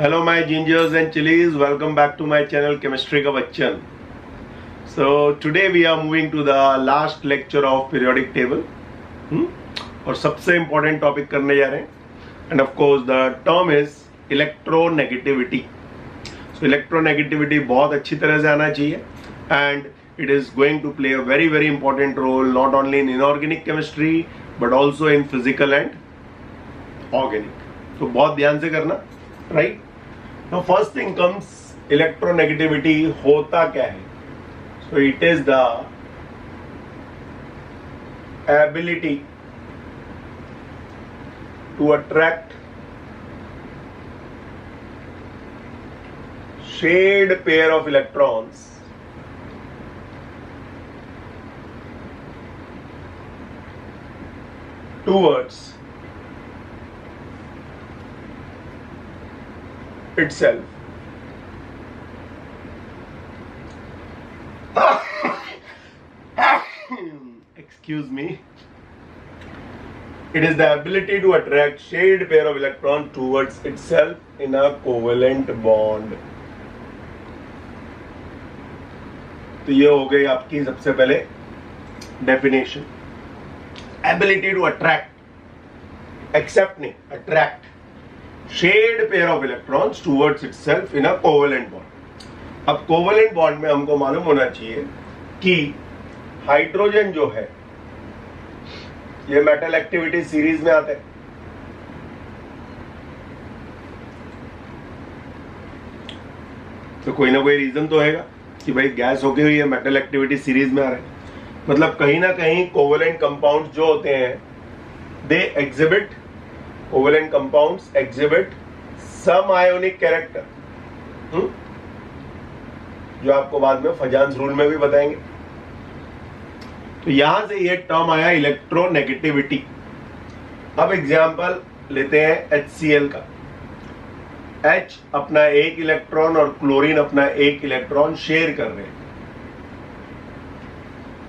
Hello my gingers and chilies, welcome back to my channel Chemistry ka Bachchan. So today we are moving to the last lecture of periodic table. और सबसे important topic करने जा रहे हैं. And of course the term is electronegativity. So electronegativity बहुत अच्छी तरह से आना चाहिए and it is going to play a very important role not only in inorganic chemistry but also in physical and organic. तो बहुत ध्यान से करना, right? Now first thing comes electronegativity होता क्या है? So it is the ability to attract shared pair of electrons towards itself. Excuse me. It is the ability to attract shared pair of electrons towards itself in a covalent bond. तो ये हो गई आपकी सबसे पहले definition. Ability to attract, accept नहीं, attract shared pair of electrons towards itself in a covalent bond. अब covalent bond में हमको मालूम होना चाहिए कि हाइड्रोजन जो है ये मेटल एक्टिविटी सीरीज में आता है. तो कोई ना कोई रीजन तो होगा कि भाई गैस होके हुई है, मेटल एक्टिविटी सीरीज में आ रहा है. मतलब कहीं ना कहीं कोवेलेंट कंपाउंड्स जो होते हैं they exhibit, covalent compounds exhibit some ionic character, जो आपको बाद में फजान्स रूल में भी बताएंगे. तो यहां से ये टर्म आया इलेक्ट्रोनेगेटिविटी. अब एग्जांपल लेते हैं HCl का. H अपना एक इलेक्ट्रॉन और क्लोरीन अपना एक इलेक्ट्रॉन शेयर कर रहे हैं.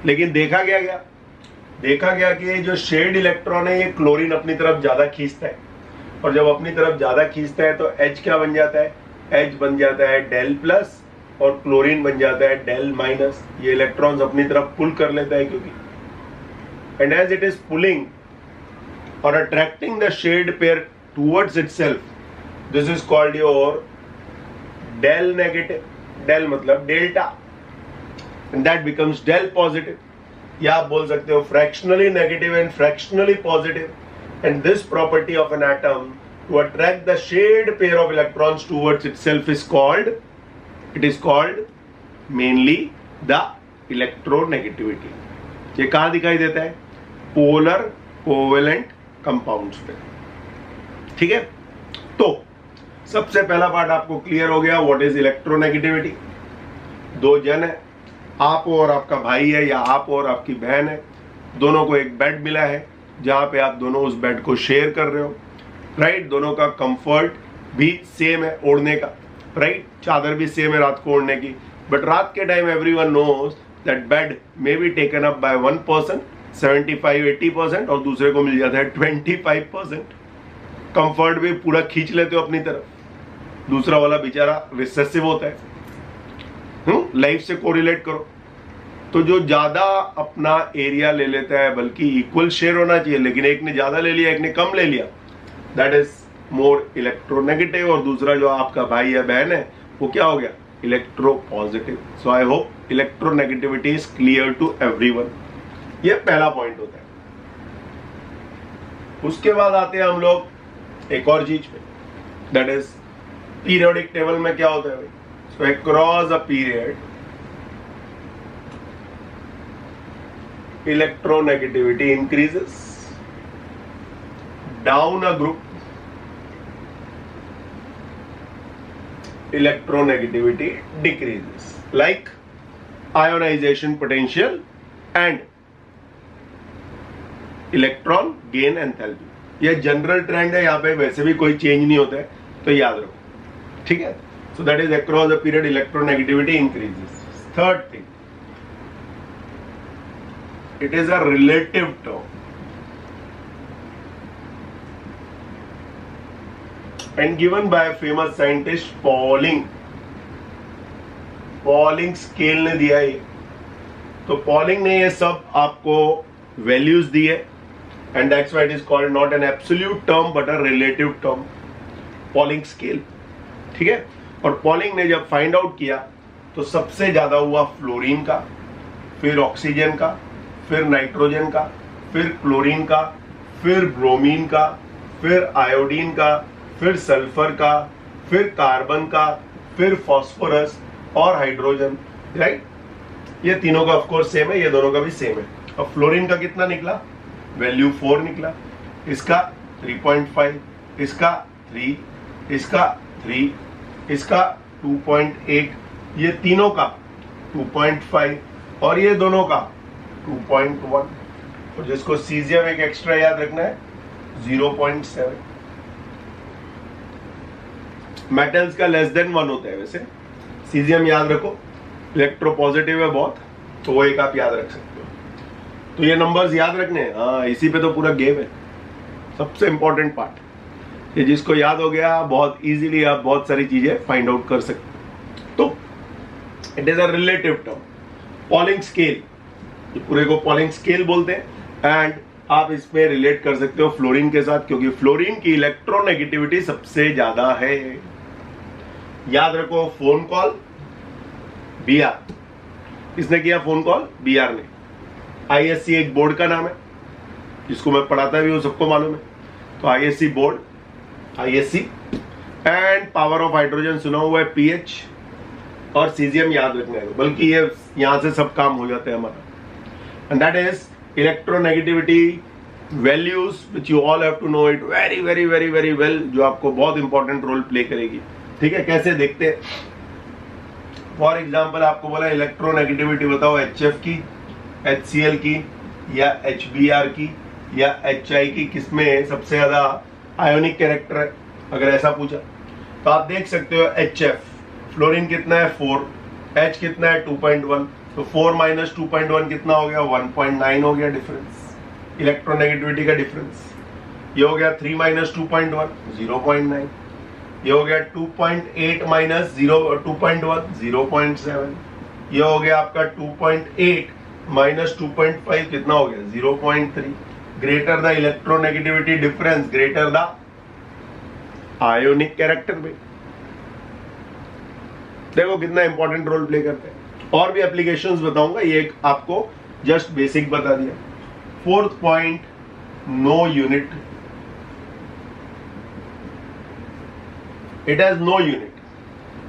लेकिन देखा गया कि ये जो शेयर्ड इलेक्ट्रॉन है ये क्लोरीन अपनी तरफ ज्यादा खींचता है. और जब अपनी तरफ ज्यादा खींचता है तो H क्या बन जाता है? H बन जाता है डेल प्लस और क्लोरीन बन जाता है डेल माइनस. ये इलेक्ट्रॉन्स अपनी तरफ पुल कर लेता है क्योंकि, and as it is pulling और attracting the shared pair towards itself, this is called your del negative. Del मतलब delta, and that becomes del positive. या आप बोल सकते हो fractionally negative and fractionally positive. And this property of an atom to attract the shared pair of electrons towards itself is called, it is called mainly the electronegativity. ये कहां दिखाई देता है? पोलर कोवेलेंट कंपाउंड्स पे. ठीक है, तो सबसे पहला पार्ट आपको क्लियर हो गया. What is electronegativity? दो जन है, आप और आपका भाई है या आप और आपकी बहन है. दोनों को एक बेड मिला है जहां पे आप दोनों उस बेड को शेयर कर रहे हो, राइट? दोनों का कंफर्ट भी सेम है ओढ़ने का, राइट? चादर भी सेम है रात को ओढ़ने की. बट रात के time everyone knows that bed may be taken up by one person 75-80% और दूसरे को मिल जाता है 25%. कंफर्ट भी पूरा खींच लेते हो अपनी तरफ, दूसरा वाला बेचारा रिसेसिव होता है. लाइफ से कोरिलेट करो तो जो ज्यादा अपना एरिया ले लेता है, बल्कि इक्वल शेयर होना चाहिए, लेकिन एक ने ज्यादा ले लिया एक ने कम ले लिया, दैट इज मोर इलेक्ट्रोनेगेटिव. और दूसरा जो आपका भाई या बहन है वो क्या हो गया? Electropositive. So I hope electronegativity is clear to everyone. ये पहला पॉइंट होता है. उसके बाद आते हैं हम लोग एक और चीज पे, दैट इज पीरियोडिक टेबल में क्या होता है भाई? So across a period electronegativity increases, down a group electronegativity decreases, like ionization potential and electron gain enthalpy. ये जनरल ट्रेंड है, यहाँ पे वैसे भी कोई चेंज नहीं होता है, तो याद रखो. ठीक है, so that is across the period electronegativity increases. Third thing, it is a relative term. and given by famous scientist Pauling. Polling scale ने दिया ये, तो पॉलिंग ने ये सब आपको वैल्यूज दी है, and that's why it is called not an absolute term but a relative term, polling scale. ठीक है, और पॉलिंग ने जब फाइंड आउट किया तो सबसे ज्यादा हुआ फ्लोरीन का, फिर ऑक्सीजन का, फिर नाइट्रोजन का, फिर क्लोरीन का, फिर ब्रोमीन का, फिर आयोडीन का, फिर सल्फर का, फिर कार्बन का, फिर फास्फोरस और हाइड्रोजन। राइट, ये तीनों का ऑफ कोर्स सेम है, ये दोनों का भी सेम है। अब फ्लोरीन का कितना निकला, वैल्यू 4 निकला, इसका 3.5, इसका 3, इसका 3, इसका 2.8, ये तीनों का 2.5 और ये दोनों का 2.1, और जिसको सीजियम एक एक्स्ट्रा याद रखना है 0.7। मेटल्स का लेस देन 1 होता है, वैसे सीजियम याद रखो, इलेक्ट्रोपॉजिटिव है बहुत, तो वो एक आप याद रख सकते हो। तो ये नंबर्स याद रखने हैं, हाँ इसी पे तो पूरा गेम है, सबसे इंपॉर्टेंट पार्ट ये, जिसको याद हो गया बहुत इजीली आप बहुत सारी चीजें फाइंड आउट कर सकते। तो it is a relative term, polling scale, ये पूरे को पॉलिंग स्केल बोलते हैं, एंड आप इसमें रिलेट कर सकते हो फ्लोरीन के साथ, क्योंकि फ्लोरीन की इलेक्ट्रोनेगेटिविटी सबसे ज्यादा है। याद रखो, फोन कॉल बीआर, किसने किया फोन कॉल, बीआर ने। आईएससी एक बोर्ड का नाम है, जिसको मैं पढ़ाता भी हूं, सबको मालूम है। तो ISC board, ISC, and power of hydrogen सुना हुआ है, पीएच, और सीजियम याद रखना है, बल्कि ये यहां से सब काम हो जाते हैं हमारा, and that is electronegativity values which you all have to know it very very very very well, जो आपको बहुत इंपॉर्टेंट रोल प्ले करेगी। ठीक है, कैसे देखते हैं, फॉर एग्जाम्पल आपको बोला इलेक्ट्रोनेगेटिविटी बताओ HF की, HCl की, या HBr की, या HI की, किसमें सबसे ज्यादा आयोनिक कैरेक्टर है, अगर ऐसा पूछा तो आप देख सकते हो HF, फ्लोरीन कितना है 4, H कितना है 2.1, तो 4 माइनस 2.1 कितना हो गया, 1.9 हो गया डिफरेंस, इलेक्ट्रोनेगेटिविटी का डिफरेंस। ये हो गया 3 माइनस 2.1, 0.9, ये हो गया 2.8 माइनस 2.1, 0.7, ये हो गया आपका 2.8 माइनस 2.5, कितना हो गया 0.3, greater the electronegativity difference greater the ionic character में। देखो कितना इंपॉर्टेंट रोल प्ले करते हैं, और भी एप्लीकेशंस बताऊंगा, ये एक आपको जस्ट बेसिक बता दिया। 4th point, no unit, it has no unit.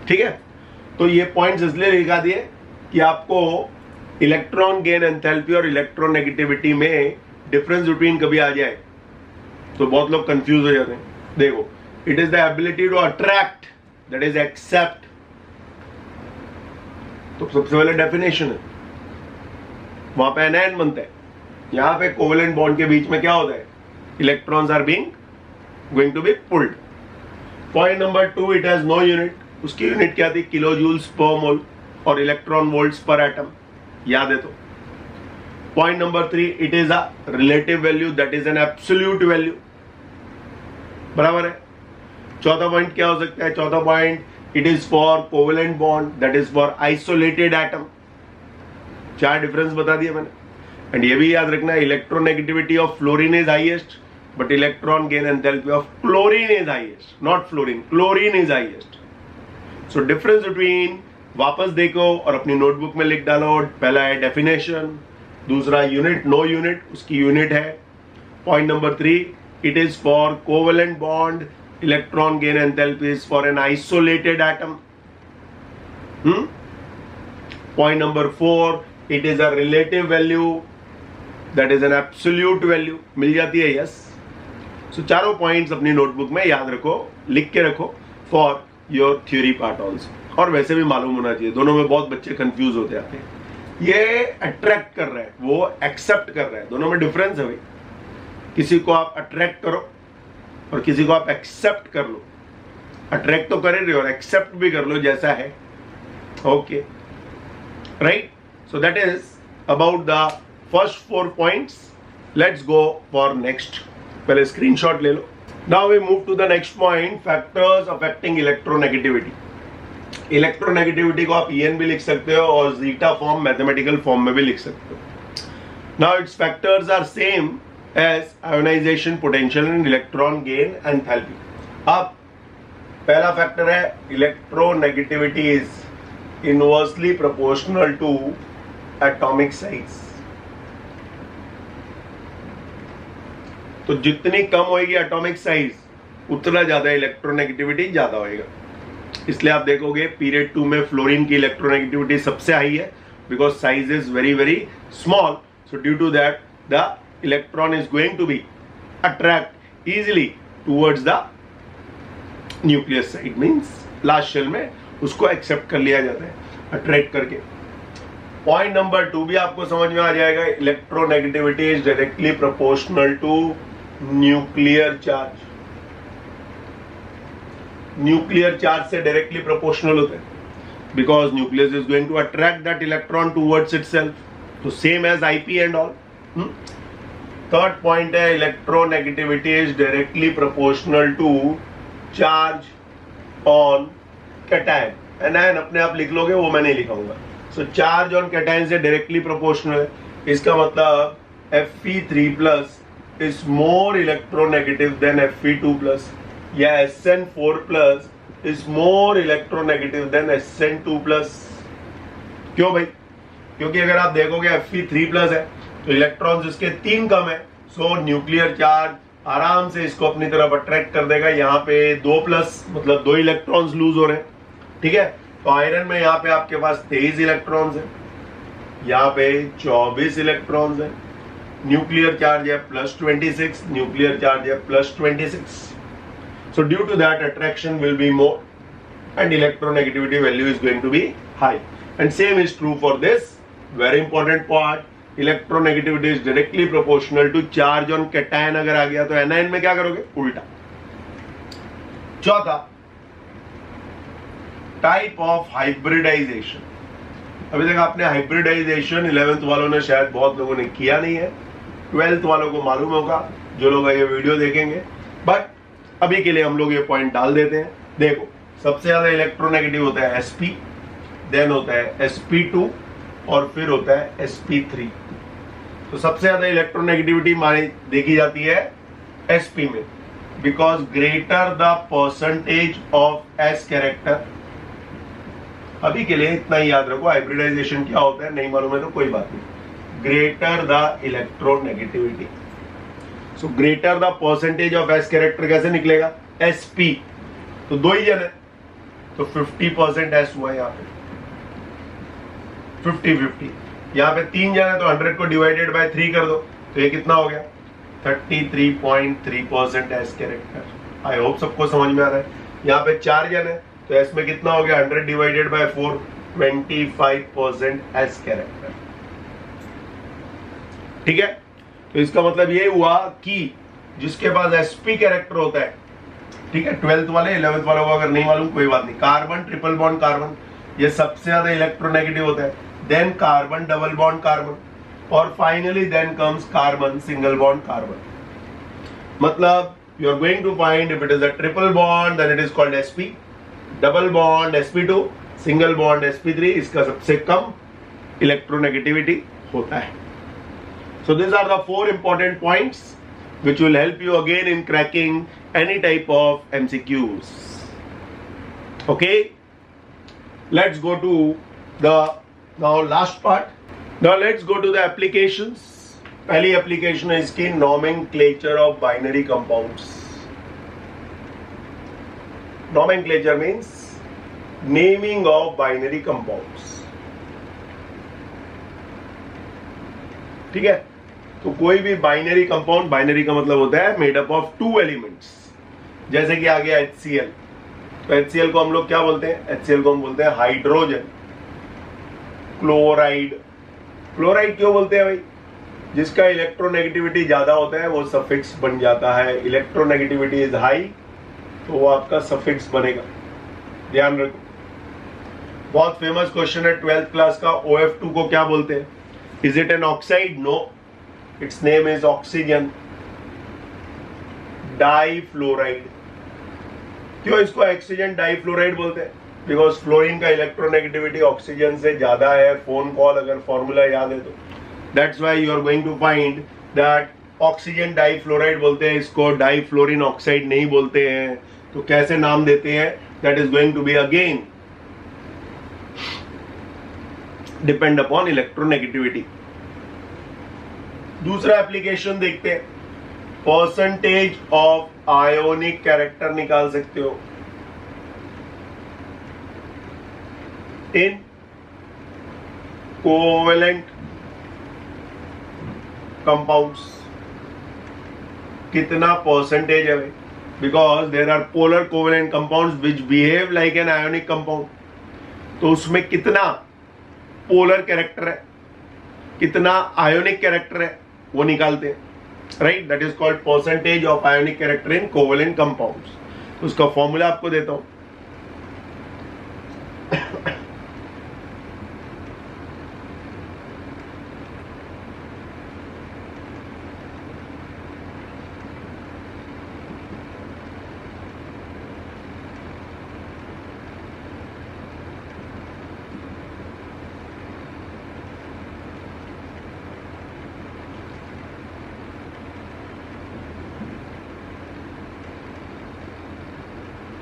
ठीक है, तो ये पॉइंट्स इसलिए लिखा दिए कि आपको इलेक्ट्रॉन गेन एंथैल्पी और इलेक्ट्रोनेगेटिविटी में डिफरेंस बिटवीन कभी आ जाए तो बहुत लोग कंफ्यूज हो जाते हैं। देखो, it is the ability to attract, that is accept. तो सबसे पहले डेफिनेशन है, वहां पे एनायन बनता है, यहां पे कोवेलेंट बॉन्ड के बीच में क्या होता है, electrons are being going to be pulled. Point number 2, it has no unit, उसकी यूनिट क्या थी, किलो जूल्स पर मोल और इलेक्ट्रॉन वोल्ट्स पर एटम, याद है तो। Point number 3, it is a relative value, that is an absolute value, बराबर है। चौथा पॉइंट क्या हो सकता है, चौथा point, it is for covalent bond, that is for isolated atom. 4 difference बता दिए मैंने, एंड ये भी याद रखना, electronegativity of fluorine is highest, but electron gain enthalpy of chlorine is highest, not fluorine, chlorine is highest. So difference between, वापस देखो और अपनी नोटबुक में लिख डालो, पहला है डेफिनेशन, दूसरा यूनिट, नो यूनिट, उसकी यूनिट है। Point number 3, it is for covalent bond, electron gain enthalpy is for an isolated atom. Point number 4, it is a relative value, that is an absolute value, मिल जाती है, yes. सो चारों points अपनी notebook में याद रखो, लिख के रखो for your theory part also, और वैसे भी मालूम होना चाहिए, दोनों में बहुत बच्चे कंफ्यूज होते आते हैं। ये अट्रैक्ट कर रहा है, वो एक्सेप्ट कर रहा है, दोनों में डिफरेंस है भाई। किसी को आप अट्रैक्ट करो और किसी को आप एक्सेप्ट कर लो, अट्रैक्ट तो कर ही रहे हो और एक्सेप्ट भी कर लो जैसा है, okay, right. So that is about the first 4 points. Let's go for next. पहले स्क्रीनशॉट ले लो। Now we move to the next point, factors affecting electronegativity. Electronegativity को आप EN भी लिख सकते हो और जीटा फॉर्म मैथमेटिकल फॉर्म में भी लिख सकते हो. Now its factors are same as ionization potential and electron gain enthalpy. अब पहला फैक्टर है electronegativity is inversely proportional to atomic size. तो जितनी कम होगी एटॉमिक साइज उतना ज्यादा इलेक्ट्रोनेगेटिविटी ज्यादा होएगा. इसलिए आप देखोगे पीरियड 2 में फ्लोरीन की इलेक्ट्रोनेगेटिविटी सबसे हाई है because size is very very small. So due to that the electron is going to be attract easily towards the nucleus side, means last shell में उसको एक्सेप्ट कर लिया जाता है अट्रैक्ट करके. पॉइंट नंबर 2 भी आपको समझ में आ जाएगा. Electronegativity is directly proportional to nuclear charge. Nuclear charge से डायरेक्टली प्रोपोर्शनल होता है because nucleus is going to attract that electron towards itself. तो same as IP and all. Third point है electronegativity is directly proportional to charge on cation. Anion अपने आप लिख लोगे, वो मैं नहीं लिखाऊंगा. सो चार्ज ऑन कैटायन से डायरेक्टली प्रोपोर्शनल है. इसका मतलब Fe3+ is more electronegative than Fe2+ या SN4+ is more electronegative than SN2+. क्यों भाई? क्योंकि अगर आप देखोगे Fe3+ है तो इलेक्ट्रॉन्स इसके 3 कम है. सो न्यूक्लियर चार्ज आराम से इसको अपनी तरफ अट्रैक्ट कर देगा. यहाँ पे 2+ मतलब 2 इलेक्ट्रॉन्स लूज हो रहे हैं. ठीक है. तो आयरन में यहाँ पे आपके पास 23 इलेक्ट्रॉन्स है, यहाँ पे 24 इलेक्ट्रॉन्स है. न्यूक्लियर चार्ज है +26, न्यूक्लियर चार्ज है +26. So due to that attraction will be more and electronegativity value is going to be high. And same is true for this very important part. Electronegativity is directly proportional to charge on cation. अगर आ गया तो anion में क्या करोगे? उल्टा. चौथा, type of hybridisation. अभी तक आपने हाइब्रिडाइजेशन 11th वालों ने शायद बहुत लोगों ने किया नहीं है. 12th वालों को मालूम होगा जो लोग ये वीडियो देखेंगे. बट अभी के लिए हम लोग ये पॉइंट डाल देते हैं. देखो, सबसे ज्यादा इलेक्ट्रोनेगेटिव होता है sp, देन होता है sp2 और फिर होता है sp3. तो सबसे ज्यादा इलेक्ट्रोनेगेटिविटी मानी देखी जाती है sp में because greater the percentage of s character. अभी के लिए इतना ही याद रखो, हाइब्रिडाइजेशन क्या होता है नहीं मालूम है तो कोई बात नहीं. Greater the electronegativity. So greater the percentage of S character कैसे निकलेगा? sp. तो 2 ही जन है तो 50% एस हुआ यहाँ पे 50-50. यहाँ पे 3 जन है तो 100 को डिवाइडेड बाय 3 कर दो तो ये कितना हो गया? 33.3% एस कैरेक्टर. आई होप सबको समझ में आ रहा है. यहाँ पे 4 जन है तो एस में कितना हो गया? 100 डिवाइडेड बाय 4, 25% एस कैरेक्टर. ठीक है. तो इसका मतलब ये हुआ कि जिसके पास sp कैरेक्टर होता है, ठीक है, 12th वाले 11th वालों को अगर नहीं मालूम कोई बात नहीं. कार्बन ट्रिपल बॉन्ड कार्बन ये सबसे ज्यादा इलेक्ट्रोनेगेटिव होता है. Then carbon double bond carbon और finally then comes carbon single bond carbon. मतलब you are going to find if it is a triple bond then it is called sp, double bond sp2, single bond sp3. इसका सबसे कम electronegativity होता है. So these are the 4 important points which will help you again in cracking any type of MCQs. Okay, let's go to the now last part. Now let's go to the applications. पहली application है इसकी nomenclature of binary compounds. Nomenclature means naming of binary compounds. ठीक है. तो कोई भी binary compound, binary का मतलब होता है मेड अप ऑफ 2 एलिमेंट्स. जैसे कि आ गया HCl. तो HCl को हम लोग क्या बोलते हैं? HCl को हम बोलते हैं हाइड्रोजन क्लोराइड. क्लोराइड क्यों बोलते हैं भाई? जिसका इलेक्ट्रोनेगेटिविटी ज्यादा होता है वो सफिक्स बन जाता है. इलेक्ट्रोनेगेटिविटी इज हाई तो वो आपका सफिक्स बनेगा. ध्यान रखो. बहुत फेमस क्वेश्चन है 12th क्लास का. OF2 को क्या बोलते हैं? Is it an oxide? No, its name is oxygen. Difluoride. क्यों इसको ऑक्सीजन डाइफ्लोराइड बोलते हैं? बिकॉज फ्लोरीन का इलेक्ट्रोनेगेटिविटी ऑक्सीजन से ज्यादा है। फोन कॉल अगर फॉर्मूला याद है तो that's why you are going to find that oxygen difluoride बोलते हैं, इसको डाइफ्लोरिन ऑक्साइड नहीं बोलते हैं। तो कैसे नाम देते हैं? That is going to be again depend upon electronegativity. दूसरा एप्लीकेशन देखते हैं, परसेंटेज ऑफ आयोनिक कैरेक्टर निकाल सकते हो इन कोवेलेंट कंपाउंड्स। कितना परसेंटेज है भाई? Because there are polar covalent compounds which behave like an ionic compound. तो उसमें कितना पोलर कैरेक्टर है, कितना आयोनिक कैरेक्टर है, वो निकालते हैं, right? That is called percentage of ionic character in covalent compounds. उसका फॉर्मूला आपको देता हूं।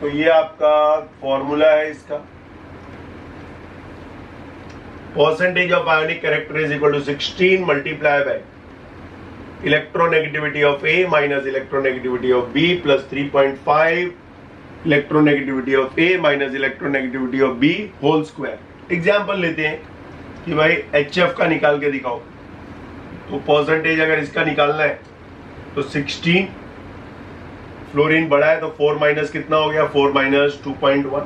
तो ये आपका फॉर्मूला है इसका, percentage of ionic character is equal to 16 multiply by electronegativity of A minus electronegativity of B plus 3.5 electronegativity of A minus electronegativity of B whole square. Example लेते हैं कि भाई HF का निकाल के दिखाओ। तो परसेंटेज अगर इसका निकालना है तो 16, फ्लोरीन बड़ा है तो 4 माइनस कितना हो गया? 4 माइनस 2.1,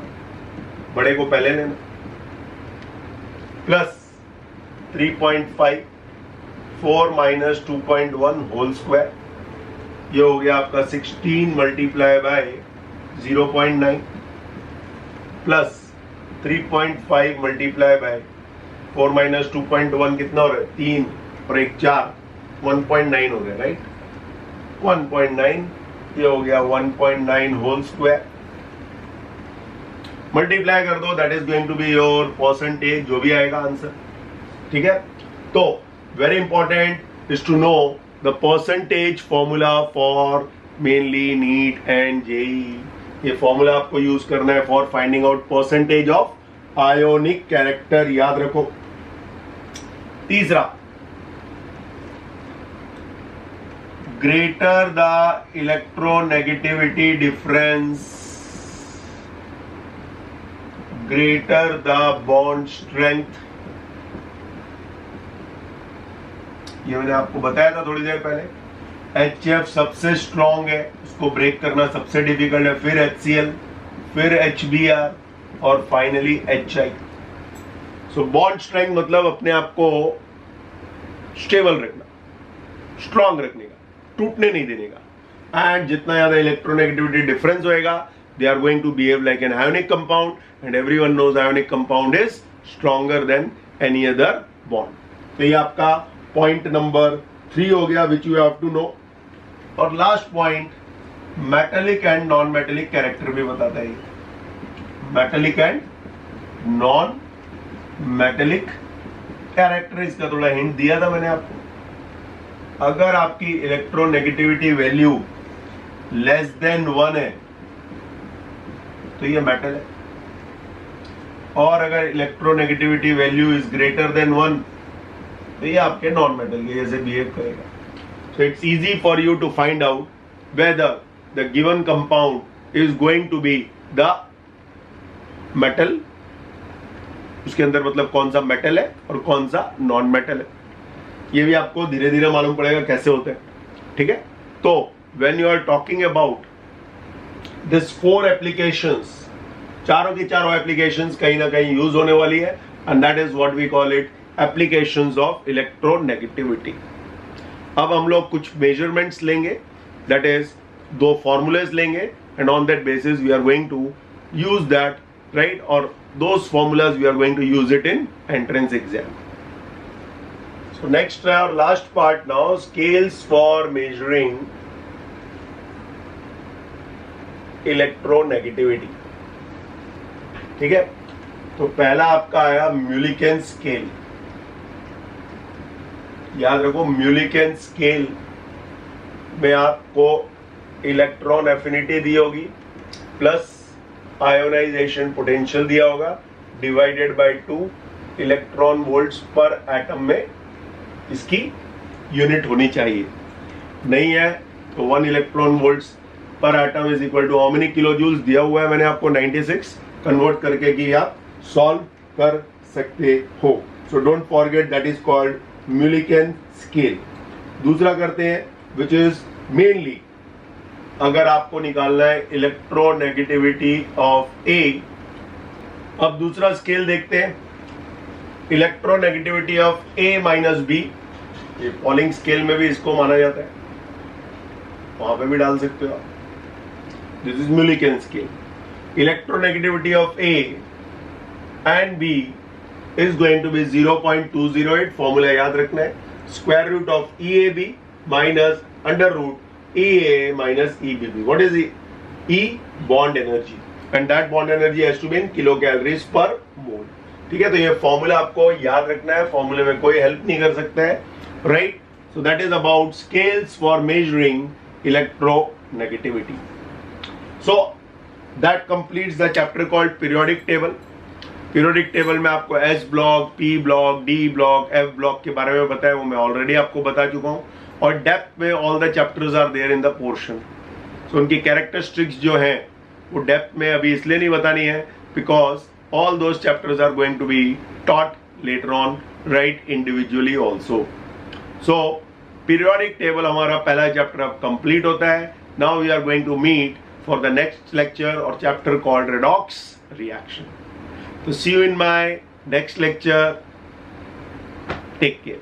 बड़े को पहले लेना, प्लस 3.5, 4 माइनस 2.1 होल स्क्वायर। ये हो गया आपका 16 multiply bye 0.9 plus 3.5 multiply by 4 minus 2.1 कितना हो रहा है? 3 और 1 4, 1.9 हो गया, राइट? 1.9, ये हो गया 1.9 होल स्क्वायर। मल्टीप्लाई कर दो, that is going to be your percentage, जो भी आएगा आंसर, ठीक है? तो very important is to know the percentage formula for mainly NEET and JEE. ये फॉर्मूला आपको यूज करना है for finding out percentage of ionic character, याद रखो। तीसरा, greater the electronegativity difference, greater the bond strength। ये मैंने आपको बताया था थोड़ी देर पहले। HF सबसे स्ट्रॉन्ग है, उसको ब्रेक करना सबसे डिफिकल्ट है, फिर HCl, फिर HBr और finally HI। So bond strength मतलब अपने आप को स्टेबल रखना, स्ट्रॉन्ग रखने का, टूटने नहीं देने का। एंड जितना ज्यादा इलेक्ट्रोनेगेटिविटी डिफरेंस होएगा, they are going to behave like an ionic compound and everyone knows ionic compound is stronger than any other bond. तो ये आपका पॉइंट नंबर 3 हो गया which you have to know. और last point, metallic and non metallic character भी बताता है। Metallic and non metallic character, इसका थोड़ा हिंट दिया था मैंने आपको। अगर आपकी इलेक्ट्रोनेगेटिविटी वैल्यू लेस देन 1 है तो ये मेटल है, और अगर electronegativity value is greater than 1 तो ये आपके नॉन मेटल के जैसे बिहेव करेगा। So it's easy for you to find out whether the given compound is going to be the metal, उसके अंदर मतलब कौन सा मेटल है और कौन सा नॉन मेटल है। ये भी आपको धीरे धीरे मालूम पड़ेगा कैसे होते हैं, ठीक है? तो when you are talking about this 4 applications, चारों की चारों एप्लीकेशंस कहीं ना कहीं यूज होने वाली है, and that is what we call it applications of electronegativity. अब हम लोग कुछ मेजरमेंट्स लेंगे, दैट इज 2 फॉर्मूलेस लेंगे, and on that basis we are going to use that, right? और those formulas we are going to use it in entrance exam. So next our last part now, scales for measuring electronegativity. ठीक है, तो पहला आपका आया म्यूलिकन scale. याद रखो म्यूलिकन scale में आपको इलेक्ट्रॉन एफिनिटी दी होगी प्लस आयोनाइजेशन पोटेंशियल दिया होगा डिवाइडेड बाय 2 इलेक्ट्रॉन वोल्ट्स पर एटम में इसकी यूनिट होनी चाहिए। नहीं है तो 1 इलेक्ट्रॉन वोल्ट्स पर atom is equal to how many kilo joules दिया हुआ है मैंने आपको 96 कन्वर्ट करके कि आप सॉल्व कर सकते हो। So don't forget that is called Mulliken scale. दूसरा करते हैं विच इज मेनली अगर आपको निकालना है इलेक्ट्रोनेगेटिविटी ऑफ ए। अब दूसरा स्केल देखते हैं electronegativity of A minus B. ये पॉलिंग स्केल में भी इसको माना जाता है, वहां पे भी डाल सकते हो आप। This is Mulliken scale. Electronegativity of A and B is going to be 0.208। Formula याद रखना है, square root of E A B minus under root EA minus EBB. What is E? Bond energy, and that bond energy has to be in kilocalories per mole. ठीक है, तो ये formula आपको याद रखना है, फॉर्मूले में कोई हेल्प नहीं कर सकता है, right? So that is about scales for measuring electronegativity. So that completes the chapter called periodic table. Periodic table में आपको S block, P block, D block, F block के बारे में बताया, वो मैं ऑलरेडी आपको बता चुका हूँ. और डेप्थ में all the chapters are there in the portion. So उनकी कैरेक्टरिस्टिक्स जो हैं वो डेप्थ में अभी इसलिए नहीं बतानी है because all those chapters are going to be taught later on, right, individually also. So periodic table हमारा पहला चैप्टर अब कंप्लीट होता है. Now we are going to meet for the next lecture और चैप्टर कॉल्ड रेडॉक्स रिएक्शन. तो see you in my next lecture. Take care.